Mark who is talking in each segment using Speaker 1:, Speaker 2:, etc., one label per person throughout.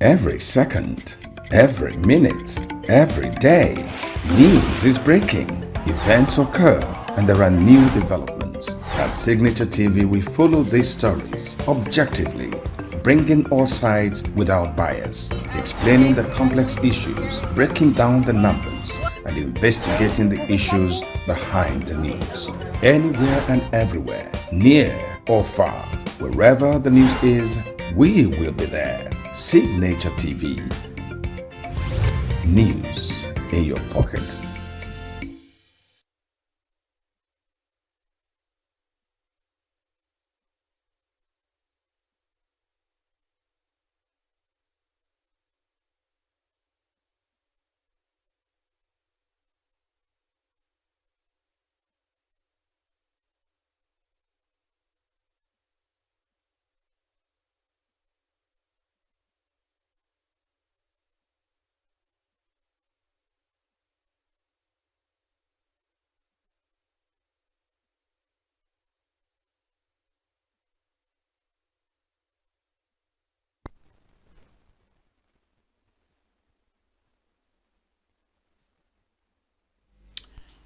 Speaker 1: Every second, every minute, every day, news is breaking, events occur, and there are new developments. At Signature TV, we follow these stories objectively, bringing all sides without bias, explaining the complex issues, breaking down the numbers, and investigating the issues behind the news. Anywhere and everywhere, near or far, wherever the news is, we will be there. Signature TV. News in your pocket.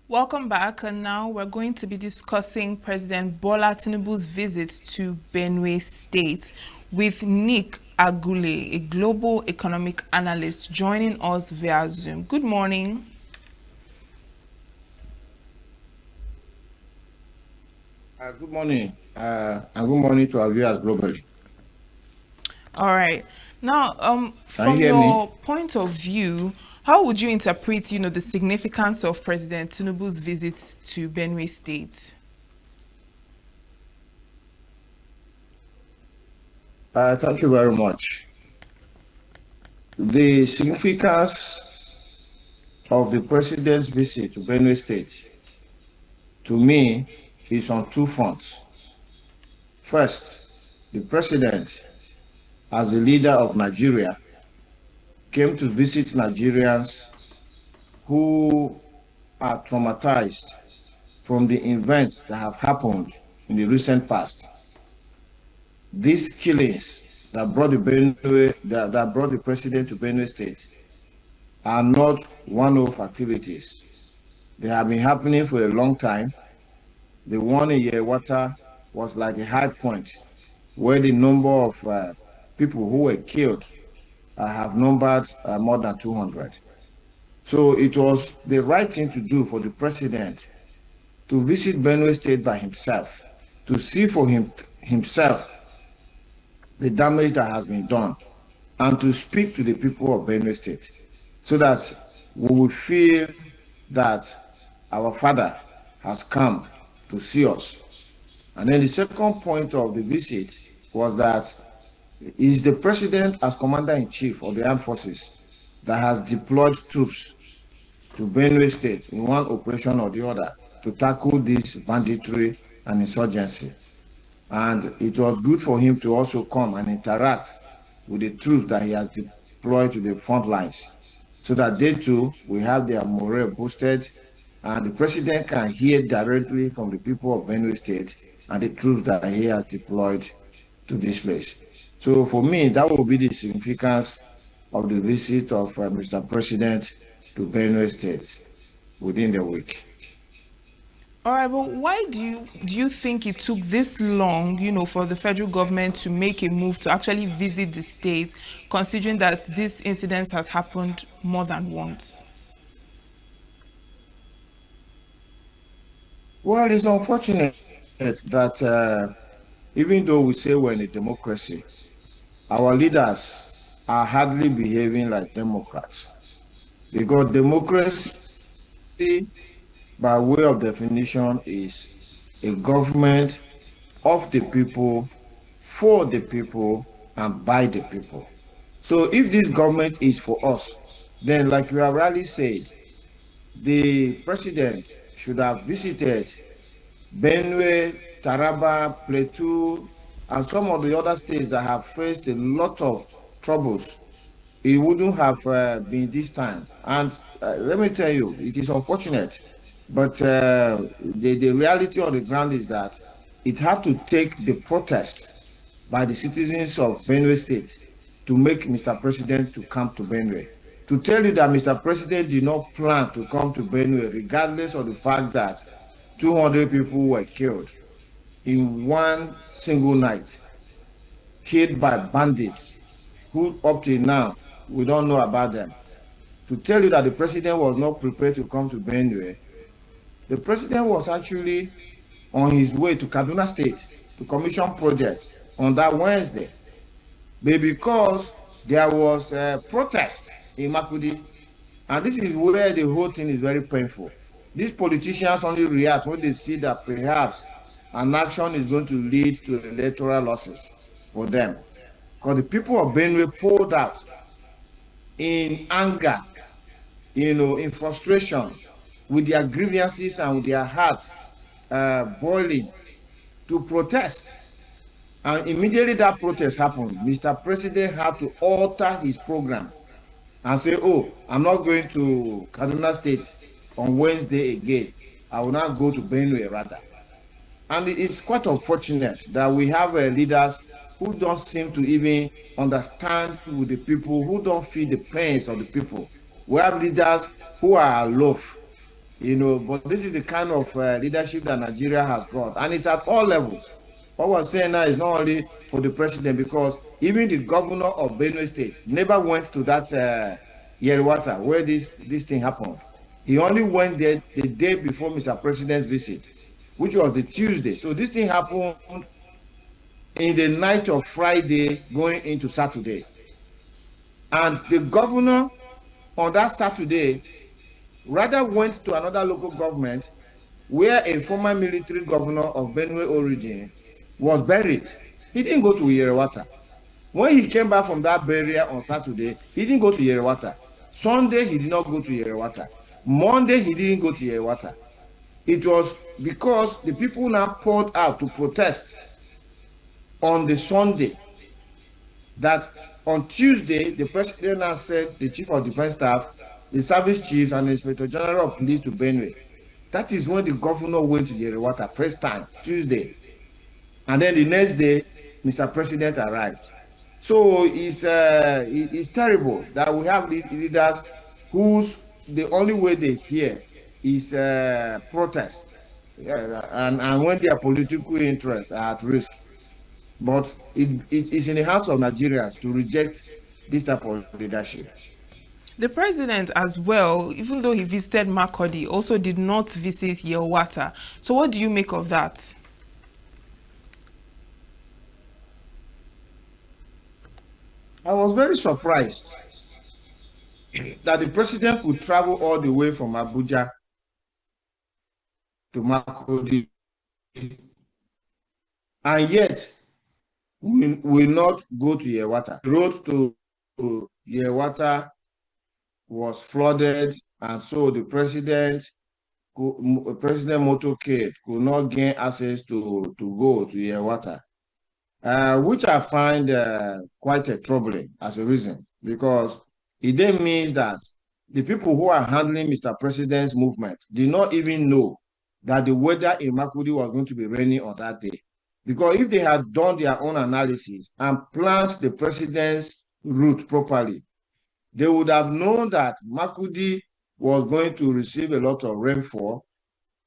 Speaker 2: Welcome back, and now we're going to be discussing President Bola Tinubu's visit to Benue State with Nick Agule, a global economic analyst, joining us via Zoom. Good morning.
Speaker 3: Good morning, and good morning to our viewers globally.
Speaker 2: All right. Now,
Speaker 3: Can you
Speaker 2: from
Speaker 3: hear me?
Speaker 2: your point of view, how would you interpret, the significance of President Tinubu's visit to Benue State?
Speaker 3: Thank you very much. The significance of the president's visit to Benue State, to me, is on two fronts. First, the president, as the leader of Nigeria, came to visit Nigerians who are traumatized from the events that have happened in the recent past. These killings that brought that brought the president to Benue State are not one-off activities. They have been happening for a long time. The one in Yewata was like a high point where the number of people who were killed have numbered more than 200. So it was the right thing to do for the president to visit Benue State by himself, to see for himself the damage that has been done, and to speak to the people of Benue State so that we will feel that our father has come to see us. And then the second point of the visit was that is the president as commander-in-chief of the armed forces that has deployed troops to Benue State in one operation or the other to tackle this banditry and insurgency. And it was good for him to also come and interact with the troops that he has deployed to the front lines so that they too will have their morale boosted and the president can hear directly from the people of Benue State and the troops that he has deployed to this place. So for me, that will be the significance of the visit of Mr. President to Benue State within the week.
Speaker 2: All right, but why do you think it took this long, for the federal government to make a move to actually visit the state, considering that this incident has happened more than once?
Speaker 3: Well, it's unfortunate that even though we say we're in a democracy, our leaders are hardly behaving like Democrats. Because democracy, by way of definition, is a government of the people, for the people, and by the people. So if this government is for us, then like you have rightly said, the president should have visited Benue, Taraba, Plateau, and some of the other states that have faced a lot of troubles. It wouldn't have been this time. And let me tell you, it is unfortunate, but the reality on the ground is that it had to take the protest by the citizens of Benue State to make Mr. President to come to Benue. To tell you that Mr. President did not plan to come to Benue, regardless of the fact that 200 people were killed in one single night, killed by bandits, who up till now, we don't know about them. To tell you that the president was not prepared to come to Benue, the president was actually on his way to Kaduna State to commission projects on that Wednesday. But because there was a protest in Makudi, and this is where the whole thing is very painful. These politicians only react when they see that perhaps an action is going to lead to electoral losses for them. Because the people of Benue pulled out in anger, in frustration, with their grievances and with their hearts boiling to protest. And immediately that protest happened, Mr. President had to alter his program and say, oh, I'm not going to Kaduna State on Wednesday again. I will not go to Benue rather. And it's quite unfortunate that we have leaders who don't seem to even understand with the people, who don't feel the pains of the people. We have leaders who are aloof, but this is the kind of leadership that Nigeria has got. And it's at all levels. What we're saying now is not only for the president, because even the governor of Benue State never went to that Yerwata where this thing happened. He only went there the day before Mr. President's visit, which was the Tuesday. So this thing happened in the night of Friday going into Saturday. And the governor on that Saturday rather went to another local government where a former military governor of Benue origin was buried. He didn't go to Yerewata. When he came back from that burial on Saturday, he didn't go to Yerewata. Sunday, he did not go to Yerewata. Monday, he didn't go to Yerewata. It was because the people now poured out to protest on the Sunday that on Tuesday, the president now sent the chief of defense staff, the service chiefs, and the inspector general of police to Benue. That is when the governor went to Yerewata first time, Tuesday. And then the next day, Mr. President arrived. So it's terrible that we have leaders whose the only way they hear is protest, and when their political interests are at risk. But it is in the hands of Nigerians to reject this type of leadership.
Speaker 2: The president as well, even though he visited Makurdi, also did not visit Yelwata. So what do you make of that?
Speaker 3: I was very surprised that the president could travel all the way from Abuja to Makurdi, and yet will not go to Yelwata. The road to Yelwata was flooded, and so the president motorcade could not gain access to go to Yelwata, which I find quite troubling as a reason, because it then means that the people who are handling Mr. President's movement did not even know that the weather in Makurdi was going to be raining on that day. Because if they had done their own analysis and planned the president's route properly, they would have known that Makurdi was going to receive a lot of rainfall.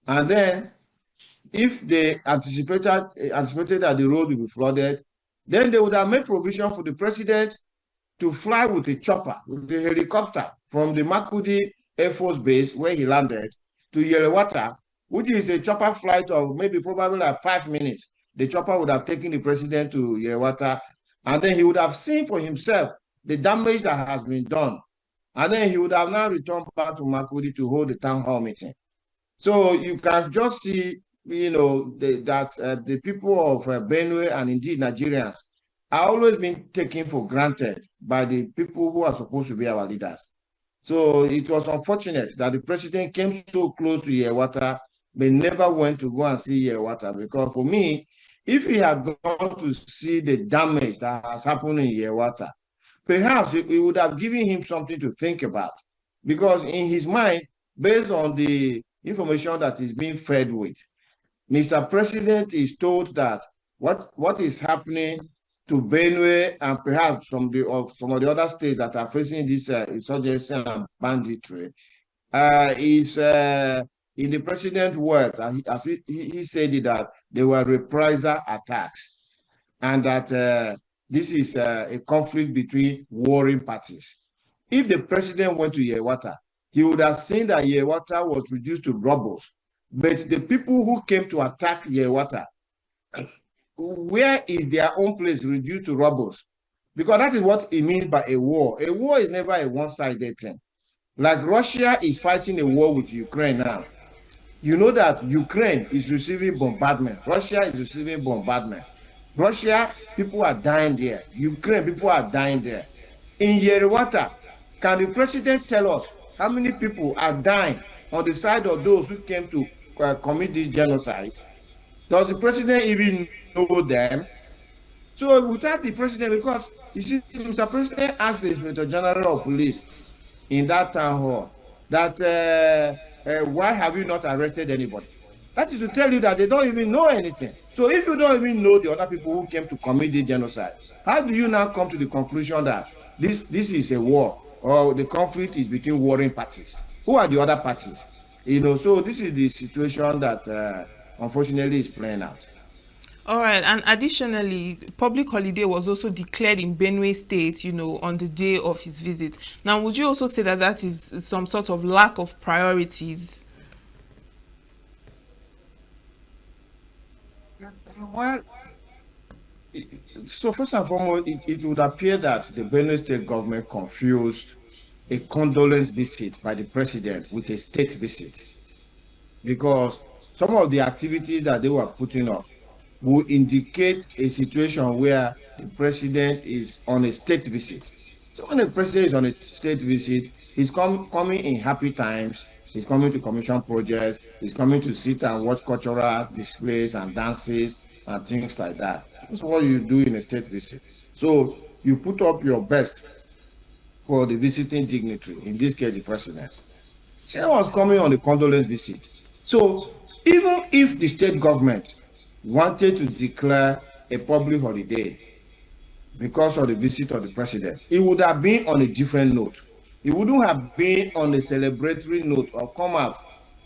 Speaker 3: And then if they anticipated that the road would be flooded, then they would have made provision for the president to fly with a chopper, with a helicopter from the Makurdi Air Force Base where he landed to Yerewata, which is a chopper flight of maybe probably like 5 minutes. The chopper would have taken the president to Yerewata, and then he would have seen for himself the damage that has been done. And then he would have now returned back to Makurdi to hold the town hall meeting. So you can just see, that the people of Benue and indeed Nigerians are always being taken for granted by the people who are supposed to be our leaders. So it was unfortunate that the president came so close to Yelwata, but never went to go and see Yelwata. Because for me, if he had gone to see the damage that has happened in Yelwata, perhaps it would have given him something to think about. Because in his mind, based on the information that is being fed with, Mr. President is told that what is happening to Benue and perhaps from some of the other states that are facing this insurgency and banditry is in the president's words, as he said it, that they were reprisal attacks and that this is a conflict between warring parties. If the president went to Yewata, he would have seen that Yewata was reduced to rubble. But the people who came to attack Yewata, where is their own place reduced to rubble? Because that is what it means by a war. A war is never a one-sided thing. Like Russia is fighting a war with Ukraine now. You know that Ukraine is receiving bombardment. Russia is receiving bombardment. Russia, people are dying there. Ukraine, people are dying there. In Yerewata, can the president tell us how many people are dying on the side of those who came to commit this genocide? Does the president even know them? So without the president, because you see, Mr. President asked the Inspector General of Police in that town hall that why have you not arrested anybody? That is to tell you that they don't even know anything. So if you don't even know the other people who came to commit the genocide, how do you now come to the conclusion that this is a war or the conflict is between warring parties? Who are the other parties? So this is the situation that unfortunately is playing out.
Speaker 2: All right, and additionally, public holiday was also declared in Benue State, on the day of his visit. Now, would you also say that that is some sort of lack of priorities?
Speaker 3: Well, so first and foremost, it would appear that the Benue State government confused a condolence visit by the president with a state visit because some of the activities that they were putting up will indicate a situation where the president is on a state visit. So when the president is on a state visit, he's coming in happy times, he's coming to commission projects, he's coming to sit and watch cultural displays and dances and things like that. That's what you do in a state visit. So you put up your best for the visiting dignitary, in this case, the president. She was coming on a condolence visit. So even if the state government wanted to declare a public holiday because of the visit of the president, it would have been on a different note. It wouldn't have been on a celebratory note or come out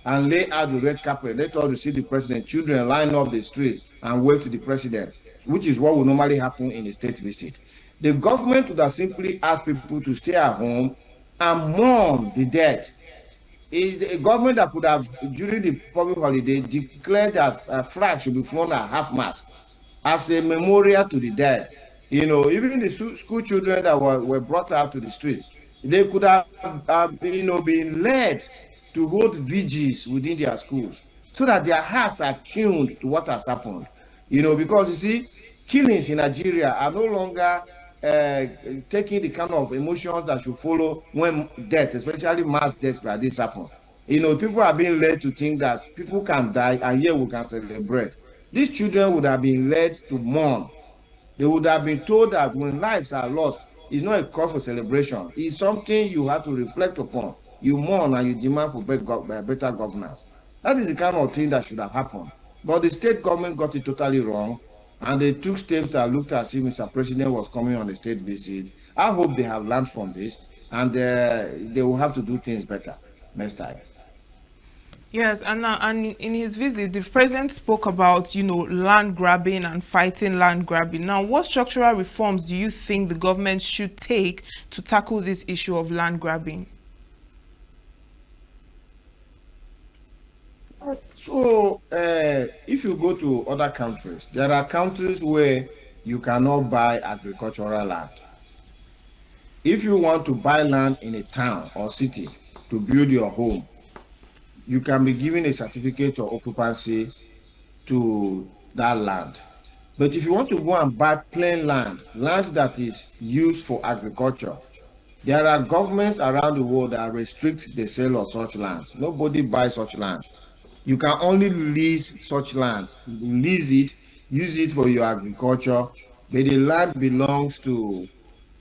Speaker 3: and lay out the red carpet, let us see the president, children line up the streets and wave to the president, which is what would normally happen in a state visit. The government would have simply asked people to stay at home and mourn the dead. Is a government that could have, during the public holiday, declared that flag should be flown at half mast as a memorial to the dead. Even the school children that were brought out to the streets, they could have, been led to hold vigils within their schools so that their hearts are tuned to what has happened. Because you see, killings in Nigeria are no longer taking the kind of emotions that should follow when death, especially mass deaths like this happen. People are being led to think that people can die and here we can celebrate. These children would have been led to mourn. They would have been told that when lives are lost, it's not a cause for celebration. It's something you have to reflect upon. You mourn and you demand for better governance. That is the kind of thing that should have happened. But the state government got it totally wrong, and they took steps that looked as if Mr. President was coming on a state visit. I hope they have learned from this, and they will have to do things better next time.
Speaker 2: Yes, and now and in his visit, the president spoke about land grabbing and fighting land grabbing. Now, what structural reforms do you think the government should take to tackle this issue of land grabbing?
Speaker 3: So, if you go to other countries, there are countries where you cannot buy agricultural land. If you want to buy land in a town or city to build your home, you can be given a certificate of occupancy to that land. But if you want to go and buy plain land that is used for agriculture, there are governments around the world that restrict the sale of such lands. Nobody buys such land. You can only lease such lands, lease it, use it for your agriculture, but the land belongs to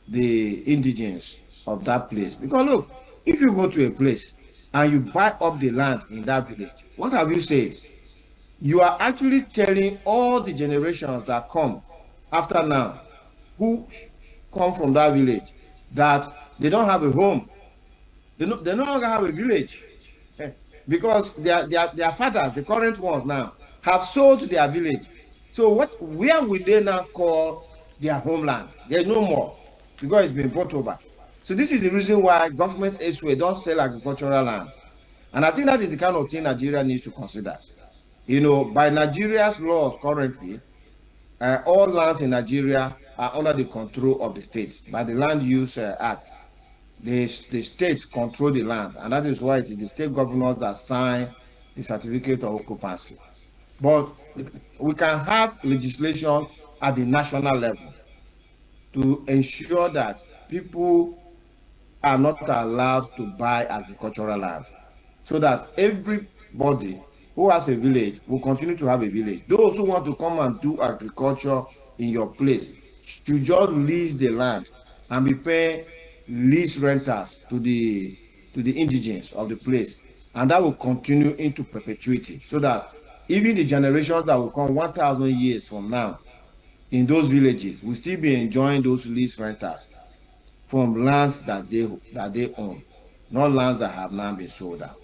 Speaker 3: the indigenes of that place. Because look, if you go to a place and you buy up the land in that village, what have you said? You are actually telling all the generations that come after now who come from that village that they don't have a home. They no longer have a village because their fathers, the current ones now, have sold their village. So where will they now call their homeland? There's no more because it's been bought over. So this is the reason why governments elsewhere don't sell agricultural land. And I think that is the kind of thing Nigeria needs to consider. By Nigeria's laws currently, all lands in Nigeria are under the control of the states by the Land Use Act. The states control the land, and that is why it is the state governors that sign the certificate of occupancy. But we can have legislation at the national level to ensure that people are not allowed to buy agricultural land, so that everybody who has a village will continue to have a village. Those who want to come and do agriculture in your place should just lease the land and be paying lease renters to the indigents of the place. And that will continue into perpetuity, so that even the generations that will come 1,000 years from now in those villages will still be enjoying those lease renters from lands that they own, not lands that have now been sold out.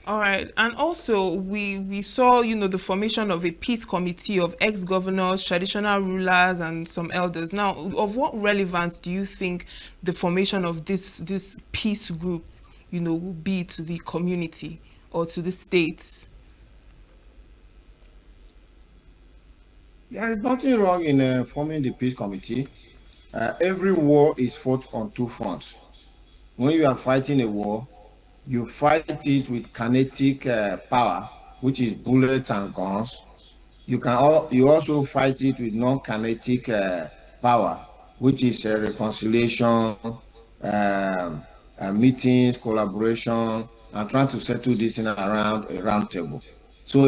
Speaker 2: All right, and also we saw, the formation of a peace committee of ex-governors, traditional rulers, and some elders. Now, of what relevance do you think the formation of this peace group, will be to the community or to the states?
Speaker 3: There is nothing wrong in forming the peace committee. Every war is fought on two fronts. When you are fighting a war, you fight it with kinetic power, which is bullets and guns. You also fight it with non-kinetic power, which is reconciliation, meetings, collaboration, and trying to settle this thing around a round table. So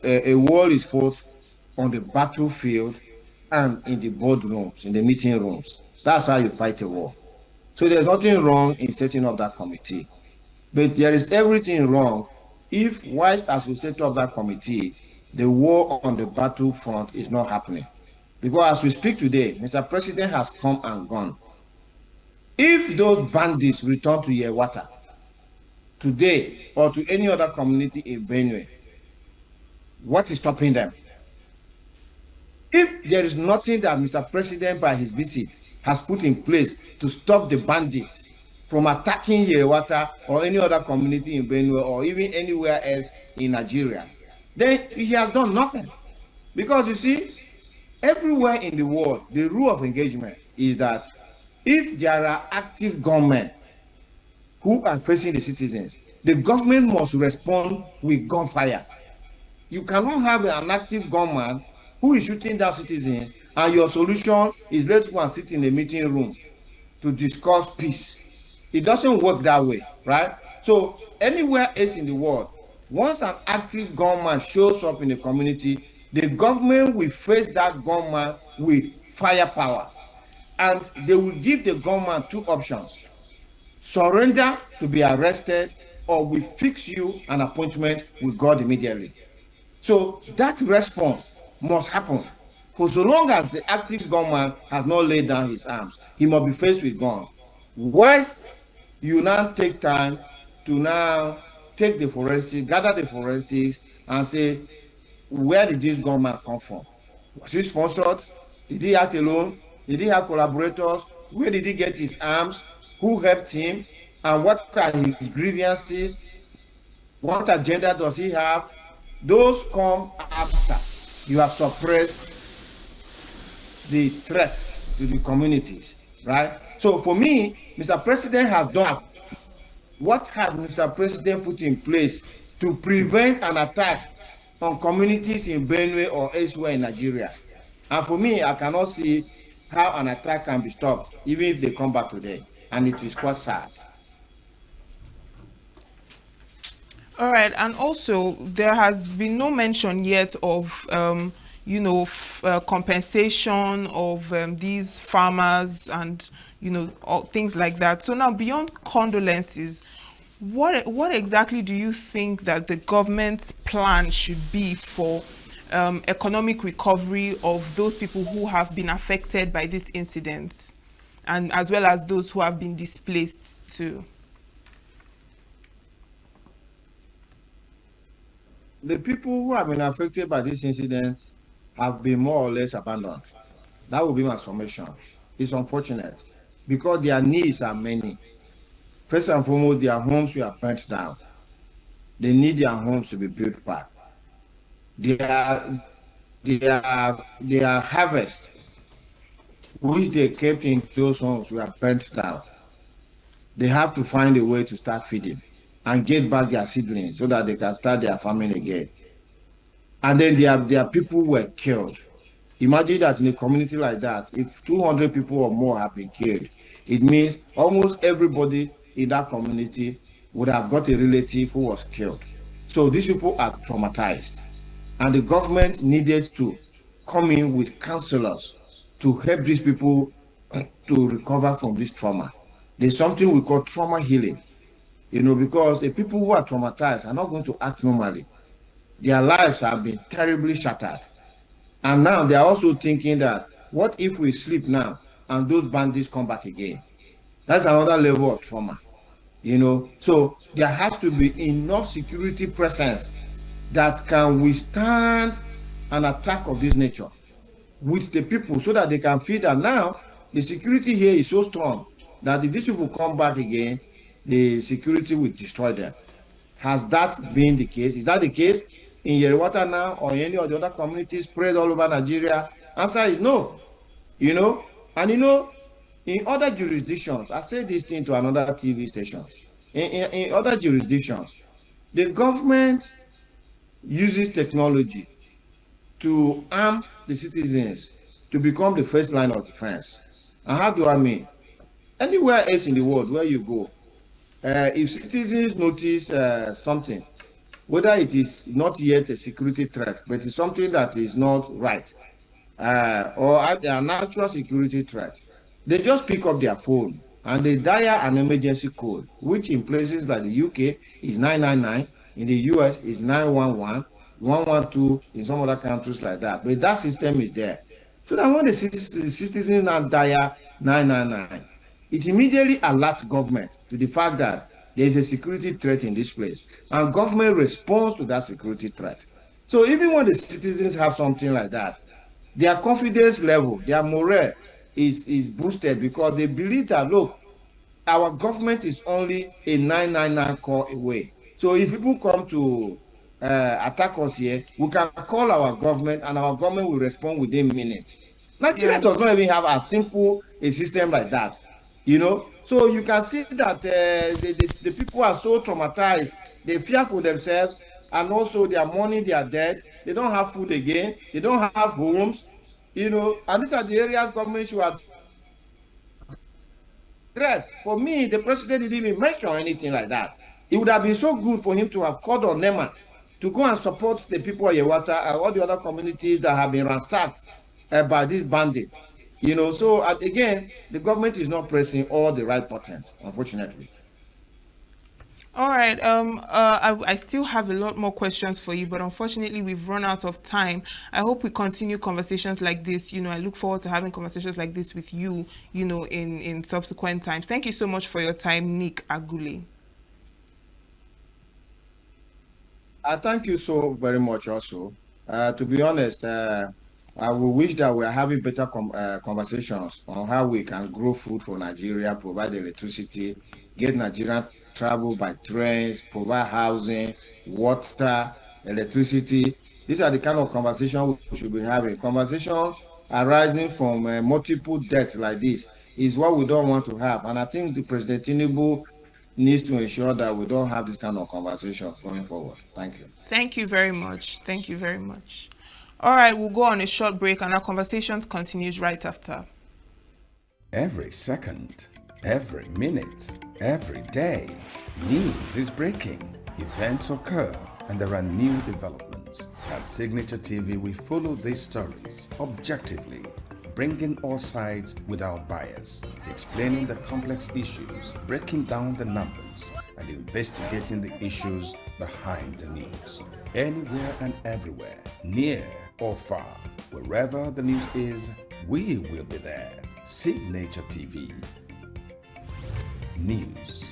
Speaker 3: a war is fought on the battlefield and in the boardrooms, in the meeting rooms. That's how you fight a war. So there's nothing wrong in setting up that committee. But there is everything wrong if, whilst as we set up that committee, the war on the battlefront is not happening. Because as we speak today, Mr. President has come and gone. If those bandits return to Yewata today or to any other community in Benue, what is stopping them? If there is nothing that Mr. President, by his visit, has put in place to stop the bandits from attacking Yewata or any other community in Benue or even anywhere else in Nigeria, then he has done nothing. Because you see, everywhere in the world, the rule of engagement is that if there are active gunmen who are facing the citizens, the government must respond with gunfire. You cannot have an active gunman who is shooting down citizens, and your solution is let's go and sit in a meeting room to discuss peace. It doesn't work that way, right? So anywhere else in the world, once an active gunman shows up in a community, the government will face that gunman with firepower, and they will give the gunman two options: surrender to be arrested, or we fix you an appointment with God immediately. So that response must happen. For so long as the active gunman has not laid down his arms, he must be faced with guns. Whilst you now take time to now take the forensics, gather the forensics, and say, where did this gunman come from? Was he sponsored? Did he act alone? Did he have collaborators? Where did he get his arms? Who helped him? And what are his grievances? What agenda does he have? Those come after you have suppressed the threat to the communities, right? So for me, Mr. President has done. What has Mr. President put in place to prevent an attack on communities in Benue or elsewhere in Nigeria? And for me, I cannot see how an attack can be stopped, even if they come back today. And it is quite sad.
Speaker 2: All right, and also there has been no mention yet of compensation of these farmers and all things like that. So now, beyond condolences, what exactly do you think that the government's plan should be for economic recovery of those people who have been affected by this incident, and as well as those who have been displaced too?
Speaker 3: The people who have been affected by this incident have been more or less abandoned. That would be my summation. It's unfortunate because their needs are many. First and foremost, their homes were burnt down. They need their homes to be built back. Their, their harvest, which they kept in those homes, were burnt down. They have to find a way to start feeding and get back their seedlings so that they can start their farming again. And then their people were killed. Imagine that in a community like that, if 200 people or more have been killed, it means almost everybody in that community would have got a relative who was killed. So these people are traumatized. And the government needed to come in with counselors to help these people to recover from this trauma. There's something we call trauma healing, because the people who are traumatized are not going to act normally. Their lives have been terribly shattered. And now they are also thinking that, what if we sleep now and those bandits come back again? That's another level of trauma, So there has to be enough security presence that can withstand an attack of this nature with the people so that they can feel that now the security here is so strong that if these people come back again, the security will destroy them. Has that been the case? Is that the case in Yerwata now or any of the other communities spread all over Nigeria? Answer is no. And in other jurisdictions, I say this thing to another TV stations. In other jurisdictions, the government uses technology to arm the citizens to become the first line of defense. And how do I mean? Anywhere else in the world where you go, if citizens notice something, whether it is not yet a security threat, but it's something that is not right, or a natural security threat, they just pick up their phone and they dial an emergency code, which in places like the UK is 999, in the US is 911, 112 in some other countries like that. But that system is there. So that when the citizens now dial 999, it immediately alerts government to the fact that there is a security threat in this place, and government responds to that security threat. So even when the citizens have something like that, their confidence level, their morale is boosted because they believe that, look, our government is only a 999 call away. So if people come to attack us here, we can call our government and our government will respond within minutes. Nigeria does not even have as simple a system like that, So you can see that the people are so traumatized, they fear for themselves, and also they are mourning their dead. They don't have food again. They don't have homes, and these are the areas government should address. For me, the president didn't even mention anything like that. It would have been so good for him to have called on NEMA to go and support the people of Yewata and all the other communities that have been ransacked by these bandits. So again, the government is not pressing all the right buttons, unfortunately.
Speaker 2: All right. I still have a lot more questions for you, but unfortunately, we've run out of time. I hope we continue conversations like this. I look forward to having conversations like this with you, in subsequent times. Thank you so much for your time, Nick Agule.
Speaker 3: Thank you so very much also. To be honest, I will wish that we are having better conversations on how we can grow food for Nigeria, provide electricity, get Nigerian travel by trains, provide housing, water, electricity. These are the kind of conversations we should be having. Conversation arising from multiple deaths like this is what we don't want to have. And I think the President Tinubu needs to ensure that we don't have this kind of conversations going forward. Thank you.
Speaker 2: Thank you very much. Thank you very much. All right, we'll go on a short break and our conversation continues right after.
Speaker 1: Every second, every minute, every day, news is breaking, events occur, and there are new developments. At Signature TV, we follow these stories objectively, bringing all sides without bias, explaining the complex issues, breaking down the numbers, and investigating the issues behind the news. Anywhere and everywhere, near or far, wherever the news is, we will be there. Signature TV. News.